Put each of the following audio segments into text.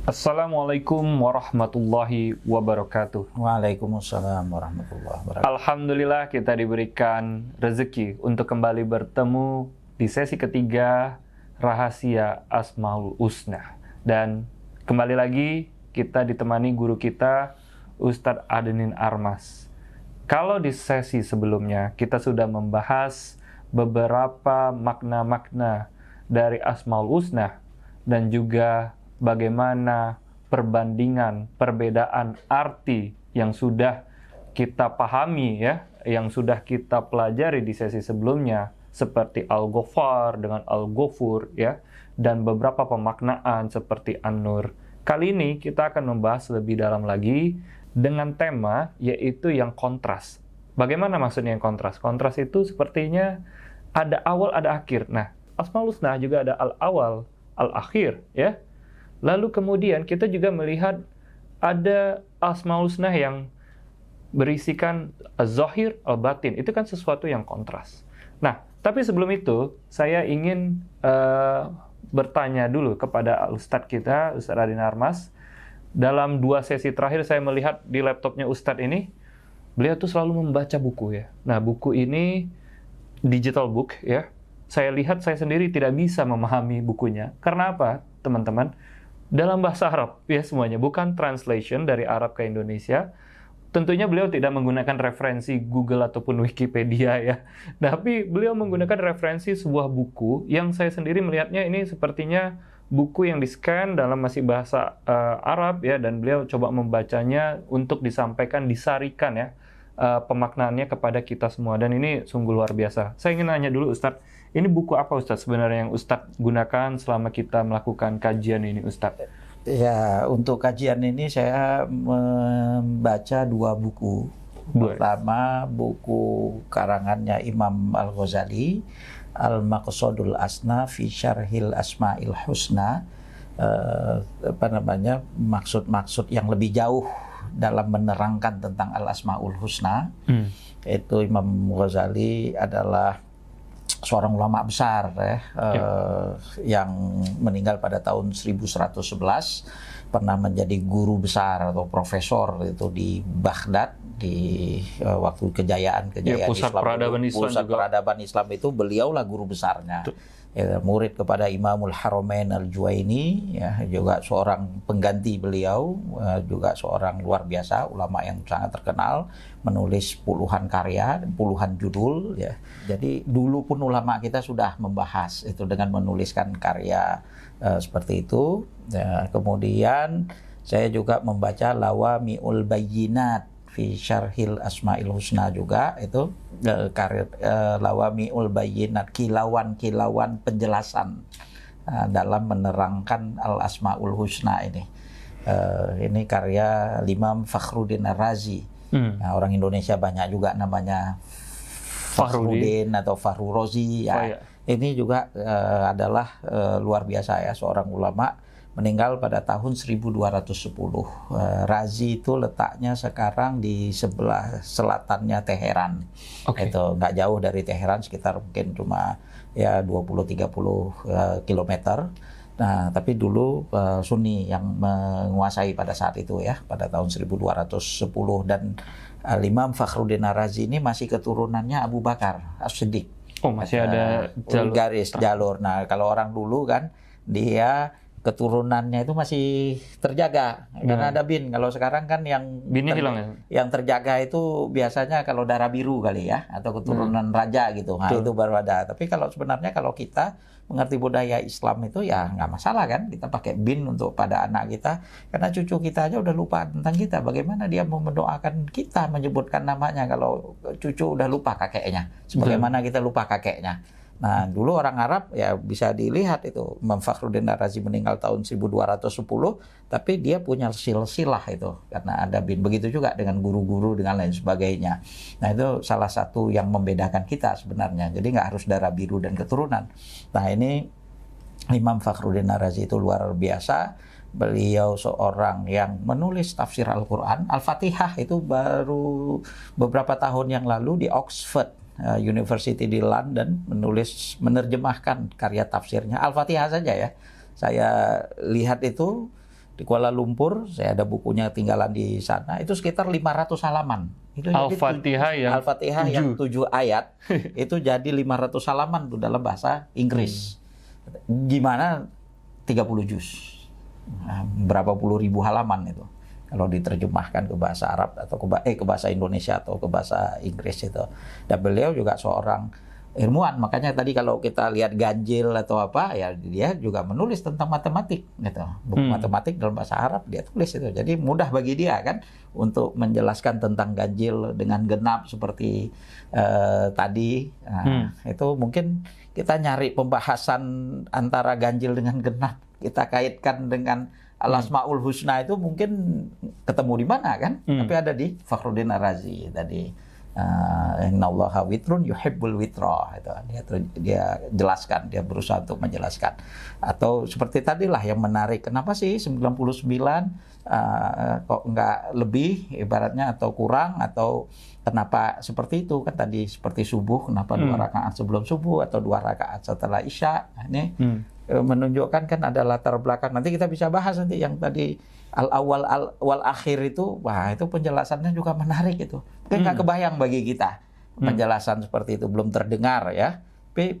Assalamualaikum warahmatullahi wabarakatuh. Waalaikumsalam warahmatullahi wabarakatuh. Alhamdulillah kita diberikan rezeki untuk kembali bertemu di sesi ketiga Rahasia Asmaul Husna. Dan kembali lagi kita ditemani guru kita Ustadz Adenin Armas. Kalau di sesi sebelumnya kita sudah membahas beberapa makna-makna dari Asmaul Husna dan juga bagaimana perbandingan, perbedaan arti yang sudah kita pahami ya, yang sudah kita pelajari di sesi sebelumnya, seperti Al-Ghaffar dengan Al-Ghafur ya, dan beberapa pemaknaan seperti An-Nur. Kali ini kita akan membahas lebih dalam lagi dengan tema yaitu yang kontras. Bagaimana maksudnya yang kontras? Kontras itu sepertinya ada awal, ada akhir. Nah, Asmaul Husna juga ada al-awal, al-akhir ya. Lalu kemudian kita juga melihat ada Asmaul Husna yang berisikan az-zahir, al-batin. Itu kan sesuatu yang kontras. Nah, tapi sebelum itu saya ingin bertanya dulu kepada Ustadz kita, Ustadz Adenin Armas. Dalam 2 sesi terakhir saya melihat di laptopnya Ustadz ini, beliau tuh selalu membaca buku ya. Nah, buku ini digital book ya. Saya lihat saya sendiri tidak bisa memahami bukunya. Karena apa, teman-teman? Dalam bahasa Arab, ya semuanya, bukan translation dari Arab ke Indonesia. Tentunya beliau tidak menggunakan referensi Google ataupun Wikipedia ya. Tapi beliau menggunakan referensi sebuah buku yang saya sendiri melihatnya ini sepertinya buku yang di-scan dalam masih bahasa Arab ya, dan beliau coba membacanya untuk disampaikan, disarikan ya, pemaknaannya kepada kita semua. Dan ini sungguh luar biasa. Saya ingin nanya dulu Ustadz, ini buku apa Ustadz sebenarnya yang Ustadz gunakan selama kita melakukan kajian ini Ustadz? Ya, untuk kajian ini saya membaca 2 buku. Pertama, buku karangannya Imam Al-Ghazali, Al-Maqsadul Asna fi Syarhil Asma'il Husna. Maksud-maksud yang lebih jauh dalam menerangkan tentang Al-Asma'ul Husna. Itu Imam Ghazali adalah seorang ulama besar yang meninggal pada tahun 1111, pernah menjadi guru besar atau profesor itu di Baghdad di waktu kejayaan pusat Islam, peradaban Islam itu beliaulah guru besarnya. Ya, murid kepada Imamul Haramain Al-Juwaini ya, juga seorang pengganti beliau, juga seorang luar biasa, ulama yang sangat terkenal, menulis puluhan karya, puluhan judul ya. Jadi dulu pun ulama kita sudah membahas itu dengan menuliskan karya seperti itu ya. Kemudian saya juga membaca Lawami'ul Bayyinat fi Syarhil Asma'il Husna, juga itu karya Lawami'ul Bayyinat, kilauan penjelasan dalam menerangkan Al-Asma'ul Husna ini. Ini karya Imam Fakhruddin Ar-Razi. Nah, orang Indonesia banyak juga namanya Fakhruddin atau Fahru Rozi ya. Oh, iya. Ini juga adalah luar biasa ya, seorang ulama, meninggal pada tahun 1210. Razi itu letaknya sekarang di sebelah selatannya Teheran. Itu nggak jauh dari Teheran, sekitar mungkin cuma ya 20-30 kilometer. Nah, tapi dulu Sunni yang menguasai pada saat itu ya, pada tahun 1210. Dan Imam Fakhruddin Ar-Razi ini masih keturunannya Abu Bakar As-Siddiq. Oh, masih ada jalur. Nah, kalau orang dulu kan dia keturunannya itu masih terjaga karena ada bin. Kalau sekarang kan yang binnya hilang ya? Yang terjaga itu biasanya kalau darah biru kali ya, atau keturunan raja gitu. Nah, itu baru ada. Tapi kalau sebenarnya kalau kita mengerti budaya Islam itu ya nggak masalah kan, kita pakai bin untuk pada anak kita, karena cucu kita aja udah lupa tentang kita. Bagaimana dia mau mendoakan kita, menyebutkan namanya kalau cucu udah lupa kakeknya, sebagaimana kita lupa kakeknya. Nah, dulu orang Arab ya bisa dilihat itu, Imam Fakhruddin Ar-Razi meninggal tahun 1210, tapi dia punya silsilah itu karena ada bin. Begitu juga dengan guru-guru dengan lain sebagainya. Nah, itu salah satu yang membedakan kita sebenarnya. Jadi nggak harus darah biru dan keturunan. Nah, ini Imam Fakhruddin Ar-Razi itu luar biasa. Beliau seorang yang menulis tafsir Al-Quran. Al-Fatihah itu baru beberapa tahun yang lalu di Oxford University di London, menerjemahkan karya tafsirnya Al-Fatihah saja ya. Saya lihat itu di Kuala Lumpur, saya ada bukunya tinggalan di sana, itu sekitar 500 halaman. Itu Al-Fatihah yang 7 ayat, itu jadi 500 halaman tuh dalam bahasa Inggris. Gimana 30 juz. Nah, berapa puluh ribu halaman itu. Kalau diterjemahkan ke bahasa Arab atau ke bahasa Indonesia atau ke bahasa Inggris itu. Dan beliau juga seorang ilmuwan, makanya tadi kalau kita lihat ganjil atau apa ya, dia juga menulis tentang matematik gitu. Buku matematik dalam bahasa Arab dia tulis itu. Jadi mudah bagi dia kan untuk menjelaskan tentang ganjil dengan genap seperti tadi. Nah, itu mungkin kita nyari pembahasan antara ganjil dengan genap, kita kaitkan dengan Al-Asmaul Husna, itu mungkin ketemu di mana kan? Tapi ada di Fakhruddin Ar-Razi tadi. Innallaha witrun yuhibbul witra, itu dia jelaskan, dia berusaha untuk menjelaskan. Atau seperti tadilah yang menarik, kenapa sih 99 kok nggak lebih ibaratnya, atau kurang, atau kenapa seperti itu kan tadi, seperti subuh kenapa 2 rakaat sebelum subuh atau 2 rakaat setelah isya. Nah, ini menunjukkan kan ada latar belakang. Nanti kita bisa bahas nanti yang tadi al-awwal wal akhir itu, wah itu penjelasannya juga menarik itu. Mungkin nggak kebayang bagi kita penjelasan seperti itu, belum terdengar ya. Tapi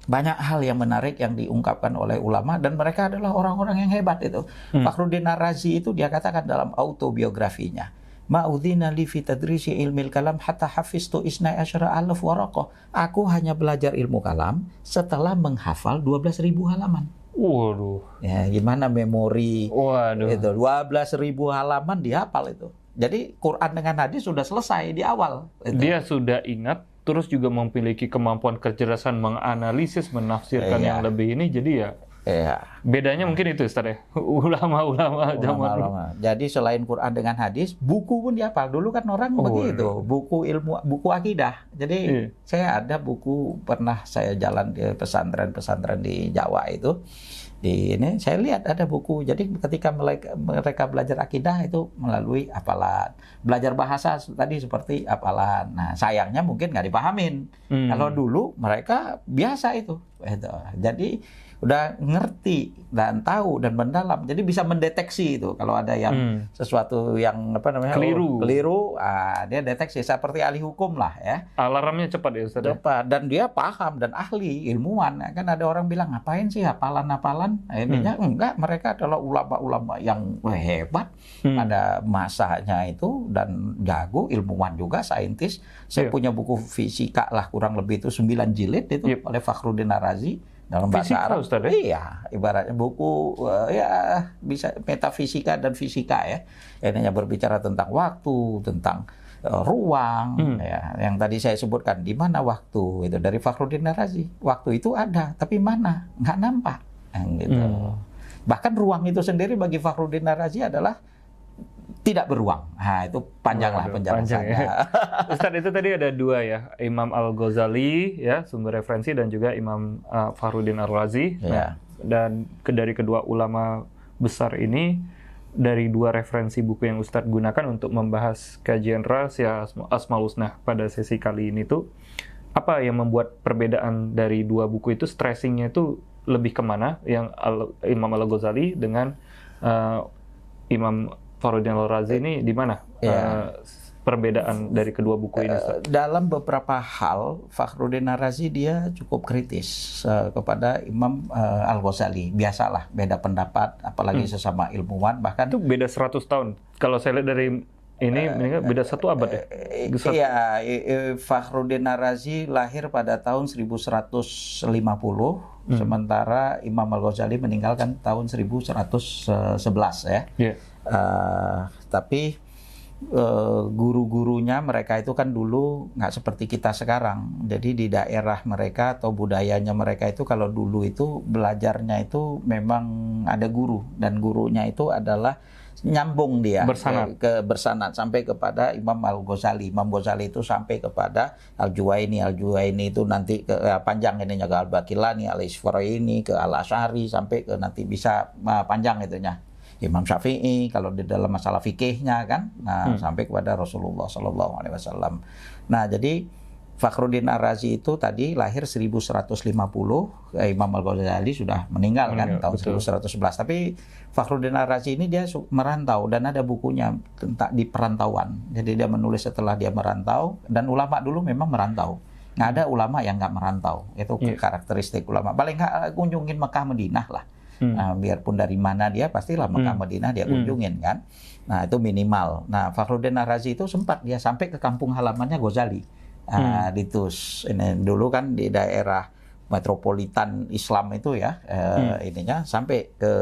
banyak hal yang menarik yang diungkapkan oleh ulama, dan mereka adalah orang-orang yang hebat itu. Fakhruddin Ar-Razi itu dia katakan dalam autobiografinya, ma'udhina li fi tadrisi ilmil kalam hatta hafiztu isnai asyara alaf waraqah. Aku hanya belajar ilmu kalam setelah menghafal 12.000 halaman. Waduh. Ya, gimana memori? Waduh. Itu 12.000 halaman dihafal itu. Jadi Quran dengan hadis sudah selesai di awal. Itu. Dia sudah ingat, terus juga memiliki kemampuan kecerdasan menganalisis, menafsirkan yang lebih ini. Jadi ya, bedanya mungkin itu Ustaz ya. Ulama-ulama zaman dulu. Jadi selain Quran dengan hadis, buku pun dihafal. Dulu kan orang begitu, buku ilmu, buku akidah. Jadi saya ada buku, pernah saya jalan di pesantren-pesantren di Jawa itu. Di ini saya lihat ada buku. Jadi ketika mereka belajar akidah itu melalui hafalan. Belajar bahasa tadi seperti hafalan. Nah, sayangnya mungkin nggak dipahamin. Kalau dulu mereka biasa itu. Jadi udah ngerti dan tahu dan mendalam, jadi bisa mendeteksi itu kalau ada yang sesuatu yang keliru, dia deteksi seperti ahli hukum lah ya. Alarmnya cepat ya Ustaz. Cepat, dan dia paham dan ahli ilmuwan. Kan ada orang bilang ngapain sih hafalan-hafalan? Ininya enggak, mereka adalah ulama-ulama yang hebat pada masanya itu dan jago, ilmuwan juga, saintis. Saya punya buku fisika lah kurang lebih itu 9 jilid itu oleh Fakhruddin Ar-Razi. Dalam bahasa Arab, Ustaz, iya, ibaratnya buku ya bisa metafisika dan fisika ya. Ini berbicara tentang waktu, tentang ruang, ya. Yang tadi saya sebutkan, di mana waktu itu dari Fakhruddin Ar-Razi. Waktu itu ada, tapi mana? Nggak nampak. Gitu. Bahkan ruang itu sendiri bagi Fakhruddin Ar-Razi adalah tidak beruang. Nah, itu panjang lah penjelasannya. Ya. Ustaz, itu tadi ada 2 ya, Imam Al-Ghazali ya, sumber referensi, dan juga Imam Fakhruddin Ar-Razi. Nah, dan dari kedua ulama besar ini, dari 2 referensi buku yang Ustaz gunakan untuk membahas kajian rahasia Asmaul Husna pada sesi kali ini tuh, apa yang membuat perbedaan dari 2 buku itu, stressingnya itu lebih kemana, yang Imam Al-Ghazali dengan Imam Fakhruddin Ar-Razi ini di mana perbedaan dari kedua buku ini? Dalam beberapa hal, Fakhruddin Ar-Razi dia cukup kritis kepada Imam Al-Ghazali. Biasalah, beda pendapat, apalagi sesama ilmuwan. Bahkan itu beda 100 tahun. Kalau saya lihat dari ini beda 1 abad ya? Iya, Fakhruddin Ar-Razi lahir pada tahun 1150, sementara Imam Al-Ghazali meninggalkan tahun 1111 ya. Tapi guru-gurunya mereka itu kan dulu nggak seperti kita sekarang. Jadi di daerah mereka atau budayanya mereka itu, kalau dulu itu belajarnya itu memang ada guru, dan gurunya itu adalah nyambung dia bersanad sampai kepada Imam Al-Ghazali. Imam Ghazali itu sampai kepada Al-Juwaini. Al-Juwaini itu nanti ke panjang ininya ke Al-Baqillani, Al-Isfaraini, ke Al-Asy'ari, sampai ke nanti bisa panjang itunya. Imam Syafi'i kalau di dalam masalah fikihnya kan, sampai kepada Rasulullah SAW. Nah, jadi Fakhruddin Ar-Razi itu tadi lahir 1150, Imam Al-Ghazali sudah meninggal kan tahun betul. 1111. Tapi Fakhruddin Ar-Razi ini dia merantau dan ada bukunya tentang di perantauan. Jadi dia menulis setelah dia merantau, dan ulama dulu memang merantau. Nggak ada ulama yang nggak merantau. Itu karakteristik ulama. Paling nggak kunjungin Mekah Madinah lah. Biarpun dari mana dia, pastilah Mekah Madinah dia kunjungin kan. Nah itu minimal. Nah Fakhruddin Ar-Razi itu sempat dia sampai ke kampung halamannya Ghazali. Di Tus. Ini dulu kan di daerah metropolitan Islam itu ya, ininya sampai ke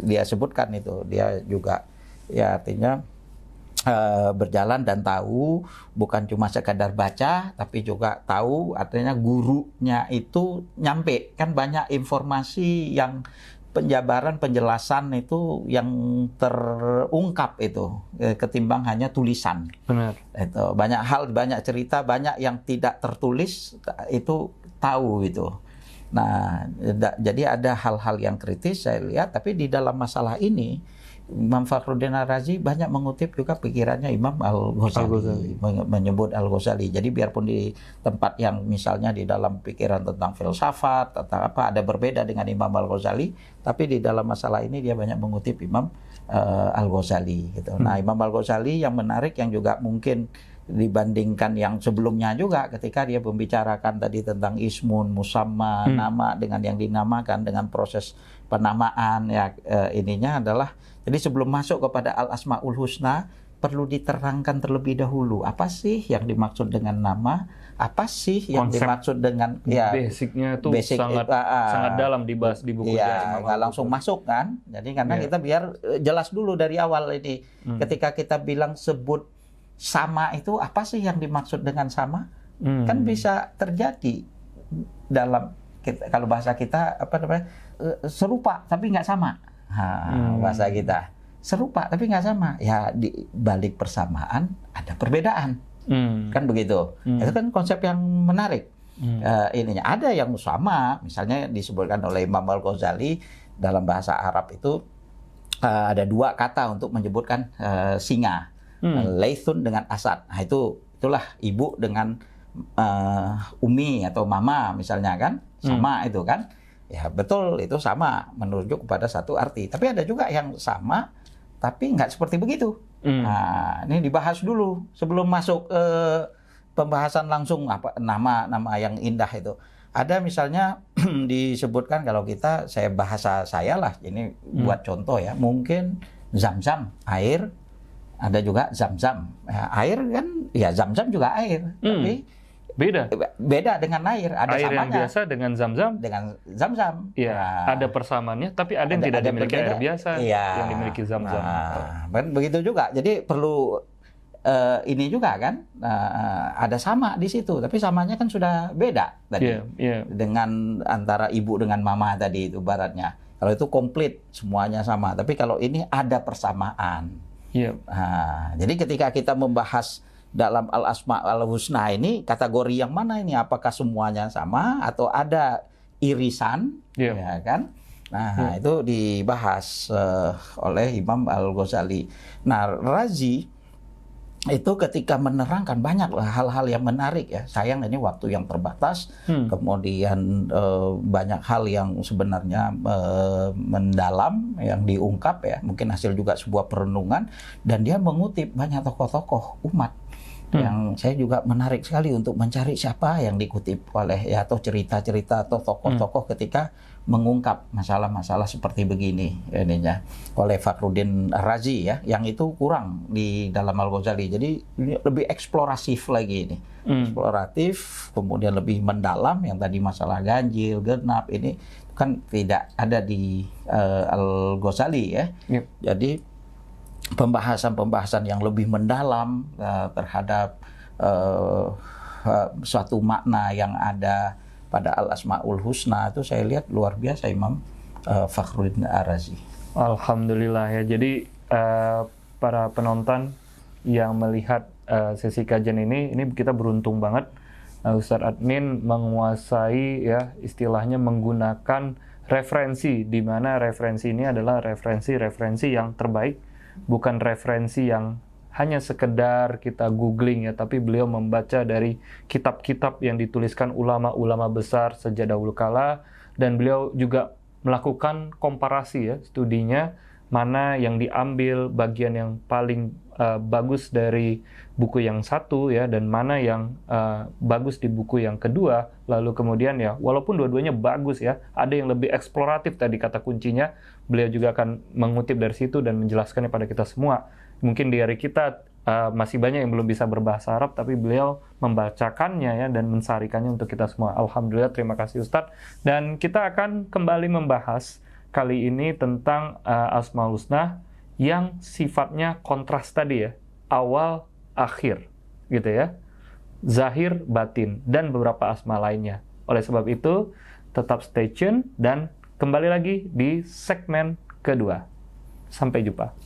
dia sebutkan itu. Dia juga ya artinya berjalan dan tahu, bukan cuma sekadar baca, tapi juga tahu, artinya gurunya itu nyampe. Kan banyak informasi yang penjabaran, penjelasan itu yang terungkap itu ketimbang hanya tulisan. Benar. Itu banyak hal, banyak cerita, banyak yang tidak tertulis itu tahu itu. Nah, jadi ada hal-hal yang kritis saya lihat, tapi di dalam masalah ini Imam Fakhruddin Ar-Razi banyak mengutip juga pikirannya Imam Al-Ghazali, menyebut Al-Ghazali. Jadi biarpun di tempat yang misalnya di dalam pikiran tentang filsafat atau apa ada berbeda dengan Imam Al-Ghazali, tapi di dalam masalah ini dia banyak mengutip Imam Al-Ghazali gitu. Nah, Imam Al-Ghazali yang menarik, yang juga mungkin dibandingkan yang sebelumnya juga, ketika dia membicarakan tadi tentang ismun, musamma, nama dengan yang dinamakan, dengan proses penamaan ya, ininya adalah, jadi sebelum masuk kepada Al-Asma'ul Husna perlu diterangkan terlebih dahulu apa sih yang dimaksud dengan nama, apa sih yang Konsep dimaksud dengan ya basicnya itu sangat dalam dibahas di buku ya, nggak langsung masuk kan. Jadi karena kita biar jelas dulu dari awal ini. Ketika kita bilang sebut sama itu apa sih yang dimaksud dengan sama? Kan bisa terjadi dalam kalau bahasa kita apa namanya, serupa tapi nggak sama. Bahasa kita serupa tapi nggak sama. Ya di balik persamaan ada perbedaan. Kan begitu. Itu kan konsep yang menarik. Ininya ada yang sama, misalnya disebutkan oleh Imam Al-Ghazali dalam bahasa Arab itu ada dua kata untuk menyebutkan singa. Laithun dengan Asad. Nah itulah ibu dengan umi atau mama misalnya kan, sama itu kan. Ya betul, itu sama, menunjuk kepada satu arti. Tapi ada juga yang sama tapi nggak seperti begitu. Nah, ini dibahas dulu sebelum masuk ke pembahasan langsung apa nama yang indah itu. Ada misalnya disebutkan, kalau kita, saya bahasa saya lah, ini buat contoh ya, mungkin Zam-Zam, air, ada juga Zam-Zam. Ya, air kan, ya Zam-Zam juga air, tapi beda dengan air. Ada air samanya. Yang biasa dengan Zam-Zam. Dengan Zam-Zam. Iya, ada persamaannya, tapi ada yang tidak dimiliki air biasa yang dimiliki Zam-Zam. Begitu juga. Jadi perlu ini juga kan, ada sama di situ, tapi samanya kan sudah beda tadi. Dengan antara ibu dengan mama tadi itu baratnya. Kalau itu komplit semuanya sama, tapi kalau ini ada persamaan. Jadi ketika kita membahas dalam Al-Asma'ul Husna ini, kategori yang mana ini? Apakah semuanya sama atau ada irisan? Ya kan? Nah, itu dibahas oleh Imam Al-Ghazali. Nah, Razi itu ketika menerangkan banyak hal-hal yang menarik ya. Sayang ini waktu yang terbatas. Kemudian banyak hal yang sebenarnya mendalam yang diungkap ya. Mungkin hasil juga sebuah perenungan, dan dia mengutip banyak tokoh-tokoh umat. Yang saya juga menarik sekali untuk mencari siapa yang dikutip oleh ya, atau cerita-cerita atau tokoh-tokoh ketika mengungkap masalah-masalah seperti begini ininya oleh Fakhruddin Ar-Razi ya, yang itu kurang di dalam Al-Ghazali. Jadi lebih eksploratif lagi ini. Eksploratif, kemudian lebih mendalam, yang tadi masalah ganjil, genap ini kan tidak ada di Al-Ghazali ya. Jadi pembahasan-pembahasan yang lebih mendalam terhadap suatu makna yang ada pada Al-Asma'ul Husna itu saya lihat luar biasa Imam Fakhruddin Ar-Razi. Alhamdulillah ya. Jadi para penonton yang melihat sesi kajian ini kita beruntung banget. Ustadz Admin menguasai ya, istilahnya menggunakan referensi, di mana referensi ini adalah referensi yang terbaik, bukan referensi yang hanya sekedar kita googling ya, tapi beliau membaca dari kitab-kitab yang dituliskan ulama-ulama besar sejak dahulu kala, dan beliau juga melakukan komparasi ya, studinya, mana yang diambil bagian yang paling bagus dari buku yang satu ya, dan mana yang bagus di buku yang kedua. Lalu kemudian ya, walaupun dua-duanya bagus ya, ada yang lebih eksploratif tadi kata kuncinya, beliau juga akan mengutip dari situ dan menjelaskannya pada kita semua. Mungkin dari kita masih banyak yang belum bisa berbahasa Arab, tapi beliau membacakannya ya dan mensarikannya untuk kita semua. Alhamdulillah, terima kasih Ustadz. Dan kita akan kembali membahas kali ini tentang Asmaul Husna yang sifatnya kontras tadi ya, awal akhir gitu ya, zahir batin dan beberapa asma lainnya. Oleh sebab itu tetap stay tune dan kembali lagi di segmen kedua. Sampai jumpa.